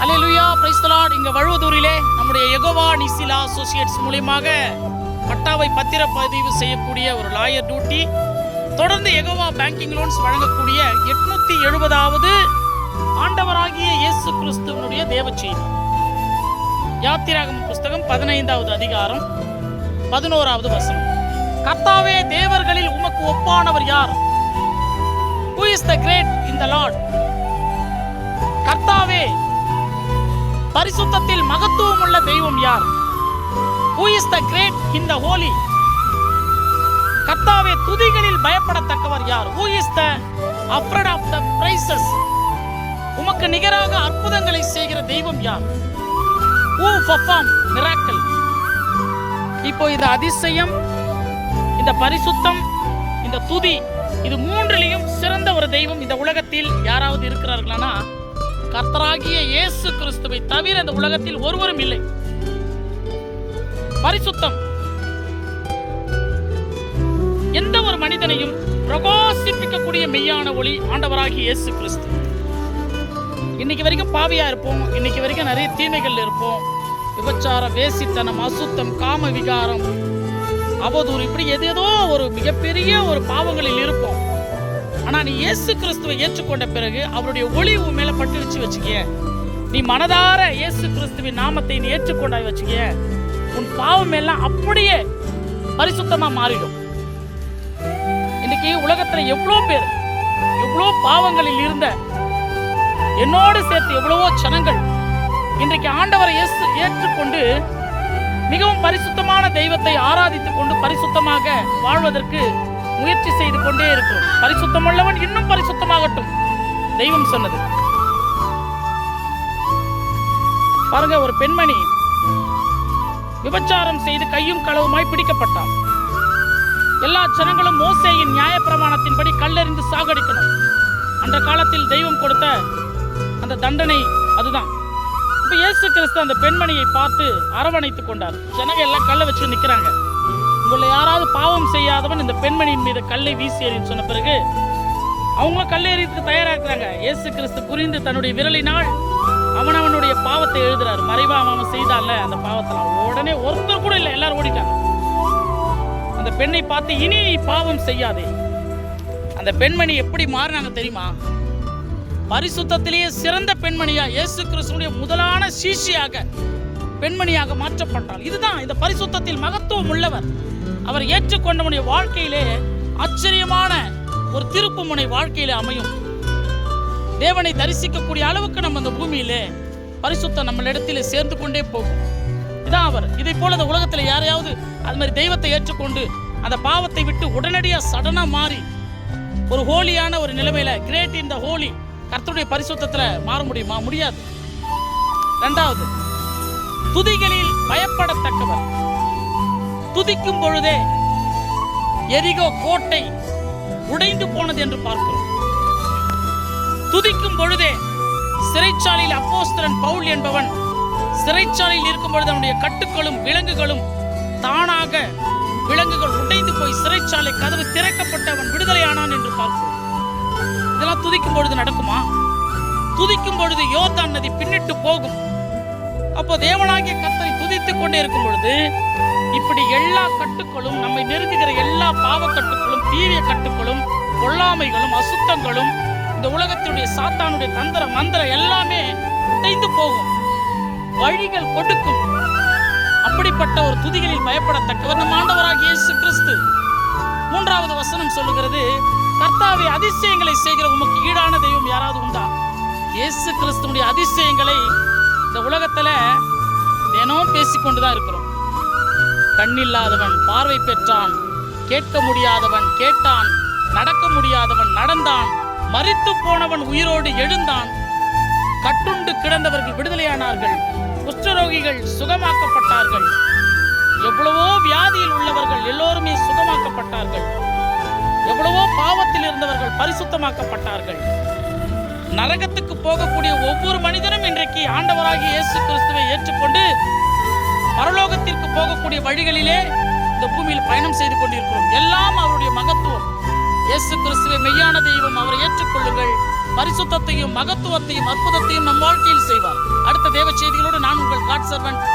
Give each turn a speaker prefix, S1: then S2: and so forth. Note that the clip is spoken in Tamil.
S1: Hallelujah, praise the Lord. இங்க வழுவதூரிலே நம்முடைய யெகோவா நிசிலா அசோசியேட்ஸ் மூலமாக பட்டாவை பத்திரப்பதிவு செய்யக்கூடிய ஒரு லாயர் டியூட்டி, தொடர்ந்து யெகோவா பேங்கிங் லோன்ஸ் வழங்கக்கூடிய 870வது ஆண்டவராகிய இயேசு கிறிஸ்துவனுடைய தேவச்செய்தி. யாத்திராகம புஸ்தகம் 15வது அதிகாரம் 11வது வசனம். கர்த்தாவே, தேவர்களில் உமக்கு ஒப்பானவர் யார்? Who is the great in the Lord? கர்த்தாவே, பரிசுத்தத்தில் மகத்துவம் உள்ள தெய்வம் யார்? Who is the great in the holy? கர்த்தாவே, துதிகளில் பயப்படத்தக்கவர் யார்? Who is the afraid of the praises? உமக்கு நிகராக அற்புதங்களை செய்கிற தெய்வம் யார்? Who perform miracle? இப்போ இந்த அதிசயம், இந்த பரிசுத்தம், இந்த துதி, இது மூன்றிலையும் சிறந்த ஒரு தெய்வம் இந்த உலகத்தில் யாராவது இருக்கிறார்களானா கர்த்தராகிய இயேசு கிறிஸ்துவை தவிர இந்த உலகத்தில் ஒருவரும் இல்லை. பரிசுத்தம் எந்த ஒரு மனிதனையும் பிரகாசிப்பிக்கக்கூடிய மெய்யான ஒளி ஆண்டவராகிய இயேசு கிறிஸ்து. இன்னைக்கு வரைக்கும் பாவியா இருப்போம், இன்னைக்கு வரைக்கும் நிறைய தீமைகள் இருப்போம். விபச்சாரம், வேசித்தனம், அசுத்தம், காம விகாரம், அவதூறு, இப்படி ஏதேதோ ஒரு மிகப்பெரிய ஒரு பாவங்களில் இருப்போம். ஆனா நீ இயேசு கிறிஸ்துவை ஏற்றுக்கொண்ட பிறகு அவருடைய ஒளி உன் மேல பட்டுடுச்சு வச்சுக்கிய, நீ மனதார இயேசு கிறிஸ்துவின் நாமத்தை நீ ஏற்றுக்கொண்டாய் வச்சுக்கிய, உன் பாவம் எல்லாம் அப்படியே பரிசுத்தமா மாறிடும். இன்னைக்கு உலகத்துல எவ்வளோ பேர், எவ்வளோ பாவங்களில் இருந்த என்னோடு சேர்த்து எவ்வளவோ ஜனங்கள் இன்றைக்கு ஆண்டவரை ஏற்றுக்கொண்டு மிகவும் பரிசுத்தமான தெய்வத்தை ஆராதித்துக் கொண்டு பரிசுத்தமாக வாழ்வதற்கு முயற்சி செய்து கொண்டே இருக்கிறோம். பரிசுத்தமுள்ளவன் இன்னும் பரிசுத்தமாகட்டும், தெய்வம் சொன்னது. பாருங்க, ஒரு பெண்மணி விபச்சாரம் செய்து கையும் களவுமாய் பிடிக்கப்பட்டார். எல்லா ஜனங்களும் மோசேயின் நியாயப்பிரமாணத்தின்படி கல்லெறிந்து சாகடிக்கணும். அந்த காலத்தில் தெய்வம் கொடுத்த அந்த தண்டனை அதுதான். இப்ப இயேசு கிறிஸ்து அந்த பெண்மணியை பார்த்து அரவணைத்துக் கொண்டார். ஜனங்க எல்லாம் கல்லை வச்சு நிக்கிறாங்க. உங்களை யாராவது பாவம் செய்யாதவன் இந்த பெண்மணியின் மீது கல்லை வீசி எறின்னு சொன்ன பிறகு அவங்களும் கல்லை எறியத்துக்கு தயாரா இருக்கிறாங்க. இயேசு கிறிஸ்து புரிந்து தன்னுடைய விரலினால் அவனவனுடைய பாவத்தை எழுதுறாரு. மறைவா அவன் செய்தான்ல அந்த பாவத்தில் உடனே ஒருத்தர் கூட இல்லை, எல்லாரும் ஓடிட்டாங்க. அந்த பெண்ணை பார்த்து, இனி நீ பாவம் செய்யாதே. அந்த பெண்மணி எப்படி மாறினாங்க தெரியுமா? பரிசுத்தத்திலேயே சிறந்த பெண்மணியா, இயேசு கிறிஸ்துவினுடைய முதலான சீஷியாக பெண்மணியாக மாற்றப்பட்டாள். இதுதான் இந்த பரிசுத்தத்தில் மகத்துவம் உள்ளவர். அவர் ஏற்றுக்கொண்டவனுடைய வாழ்க்கையிலே ஆச்சரியமான ஒரு திருப்பு முனை வாழ்க்கையிலே அமையும். தேவனை தரிசிக்கக்கூடிய அளவுக்கு நம்ம இந்த பூமியிலே பரிசுத்தம் நம்மளிடத்திலே சேர்ந்து கொண்டே போகும். இதான் அவர். இதை போல இந்த உலகத்துல யாரையாவது அது மாதிரி தெய்வத்தை ஏற்றுக்கொண்டு அந்த பாவத்தை விட்டு உடனடியா சடனா மாறி ஒரு ஹோலியான ஒரு நிலைமையில, கிரேட் இன் த ஹோலி, கர்த்தருடைய பரிசுத்தத்துல மாற முடியுமா? முடியாது. இரண்டாவது, துதிகளில் பயப்படத்தக்கவர். துதிக்கும் பொழுதே எரிகோ கோட்டை உடைந்து போனது என்று பார்க்கிறோம். துதிக்கும் பொழுதே சிறைச்சாலையில் அப்போஸ்தலன் பவுல் என்பவன் சிறைச்சாலையில் இருக்கும் பொழுது அவனுடைய கட்டுகளும் விலங்குகளும் தானாக விலங்குகள் உடைந்து போய் சிறைச்சாலை கதவு திறக்கப்பட்டு அவன் விடுதலையானான் என்று பார்க்கிறோம். இதெல்லாம் துதிக்கும் பொழுது நடக்குமா? துதிக்கும் பொழுது யோர்தான் நதி பின்னிட்டு போகும். அப்போ தேவனாகிய கர்த்தரை துதித்துக் கொண்டே இருக்கும் பொழுது இப்படி எல்லா கட்டுக்களும், நம்மை நெருங்குகிற எல்லா பாவ கட்டுக்களும், தீவிர கட்டுக்களும், கொல்லாமைகளும், அசுத்தங்களும், இந்த உலகத்தினுடைய சாத்தானுடைய தந்திர மந்திர எல்லாமே உடைந்து போகும், வழிகள் கொடுக்கும். அப்படிப்பட்ட ஒரு துதிகளில் பயப்படத்தக்கவர் நம் ஆண்டவராகிய இயேசு கிறிஸ்து. மூன்றாவது வசனம் சொல்லுகிறது, கர்த்தாவே, அதிசயங்களை செய்கிற உமக்கு ஈடான தெய்வம் யாராவது உண்டா? இயேசு கிறிஸ்துவுடைய அதிசயங்களை இந்த உலகத்துல தினம் பேசிக்கொண்டுதான் இருக்கிறோம். கண்ணில்லாதவன் பார்வை பெற்றான், கேட்க முடியாதவன் கேட்டான், நடக்க முடியாதவன் நடந்தான், மரித்து போனவன் உயிரோடு எழுந்தான், கட்டுண்டு கிடந்தவர்கள் விடுதலையானார்கள், குஷ்டரோகிகள் சுகமாக்கப்பட்டார்கள், எவ்வளவோ வியாதியில் உள்ளவர்கள் எல்லோருமே சுகமாக்கப்பட்டார்கள், எவ்வளவோ பாவத்தில் இருந்தவர்கள் பரிசுத்தமாக்கப்பட்டார்கள். நரகத்துக்கு போகக்கூடிய ஒவ்வொரு மனிதனும் இன்றைக்கு ஆண்டவராகிய இயேசு கிறிஸ்துவை ஏற்றுக்கொண்டு பரலோகத்திற்கு போகக்கூடிய வழிகளிலே இந்த பூமியில் பயணம் செய்து கொண்டிருக்கிறோம். எல்லாம் அவருடைய மகத்துவம். இயேசு கிறிஸ்துவை மெய்யான தெய்வம், அவரை ஏற்றுக்கொள்ளுங்கள். பரிசுத்தத்தையும் மகத்துவத்தையும் அற்புதத்தையும் நம் வாழ்க்கையில் செய்வார். servant